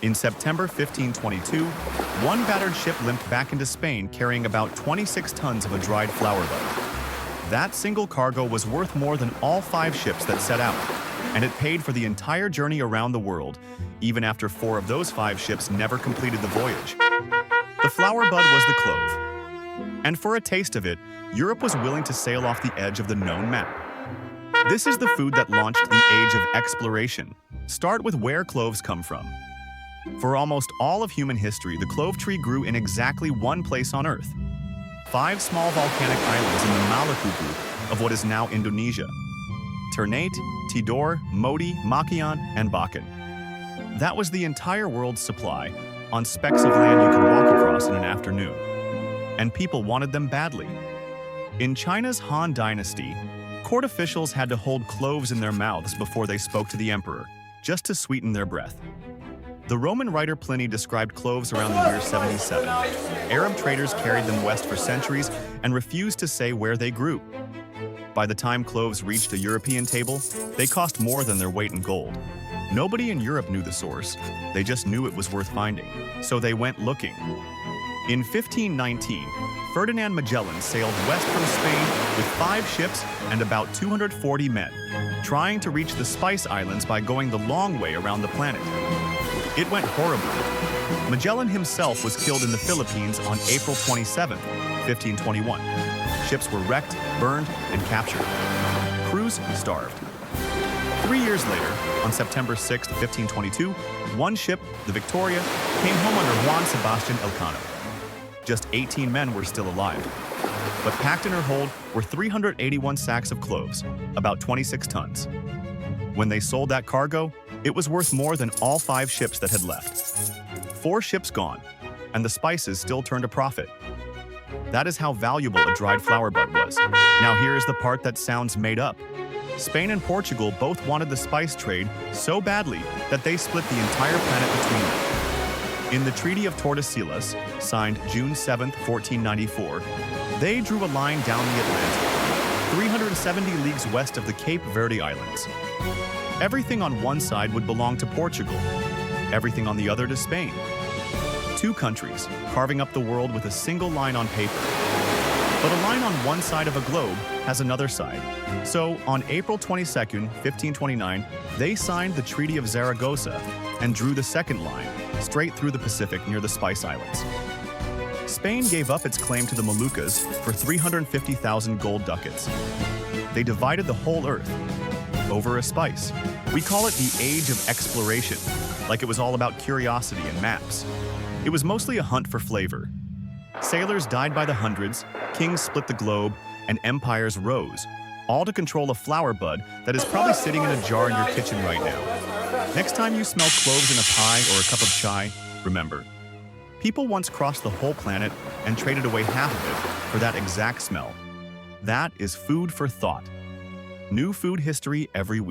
In September 1522, one battered ship limped back into Spain carrying about 26 tons of a dried flower bud. That single cargo was worth more than all 5 ships that set out, and it paid for the entire journey around the world, even after 4 of those 5 ships never completed the voyage. The flower bud was the clove. And for a taste of it, Europe was willing to sail off the edge of the known map. This is the food that launched the age of exploration. Start with where cloves come from. For almost all of human history, the clove tree grew in exactly one place on Earth. 5 small volcanic islands in the Maluku group of what is now Indonesia: Ternate, Tidore, Modi, Makian, and Bakan. That was the entire world's supply on specks of land you could walk across in an afternoon. And people wanted them badly. In China's Han Dynasty, court officials had to hold cloves in their mouths before they spoke to the emperor, just to sweeten their breath. The Roman writer Pliny described cloves around the year 77. Arab traders carried them west for centuries and refused to say where they grew. By the time cloves reached a European table, they cost more than their weight in gold. Nobody in Europe knew the source. They just knew it was worth finding. So they went looking. In 1519, Ferdinand Magellan sailed west from Spain with 5 ships and about 240 men, trying to reach the Spice Islands by going the long way around the planet. It went horribly. Magellan himself was killed in the Philippines on April 27, 1521. Ships were wrecked, burned, and captured. Crews starved. 3 years later, on September 6, 1522, one ship, the Victoria, came home under Juan Sebastian Elcano. Just 18 men were still alive. But packed in her hold were 381 sacks of cloves, about 26 tons. When they sold that cargo, it was worth more than all 5 ships that had left. 4 ships gone, and the spices still turned a profit. That is how valuable a dried flower bud was. Now here is the part that sounds made up. Spain and Portugal both wanted the spice trade so badly that they split the entire planet between them. In the Treaty of Tordesillas, signed June 7, 1494, they drew a line down the Atlantic, 370 leagues west of the Cape Verde Islands. Everything on one side would belong to Portugal, everything on the other to Spain. 2 countries, carving up the world with a single line on paper. But a line on one side of a globe has another side. So, on April 22, 1529, they signed the Treaty of Zaragoza and drew the second line, straight through the Pacific near the Spice Islands. Spain gave up its claim to the Moluccas for 350,000 gold ducats. They divided the whole Earth over a spice. We call it the Age of Exploration, like it was all about curiosity and maps. It was mostly a hunt for flavor. Sailors died by the hundreds, kings split the globe, and empires rose, all to control a flower bud that is probably sitting in a jar in your kitchen right now. Next time you smell cloves in a pie or a cup of chai, remember, people once crossed the whole planet and traded away half of it for that exact smell. That is food for thought. New food history every week.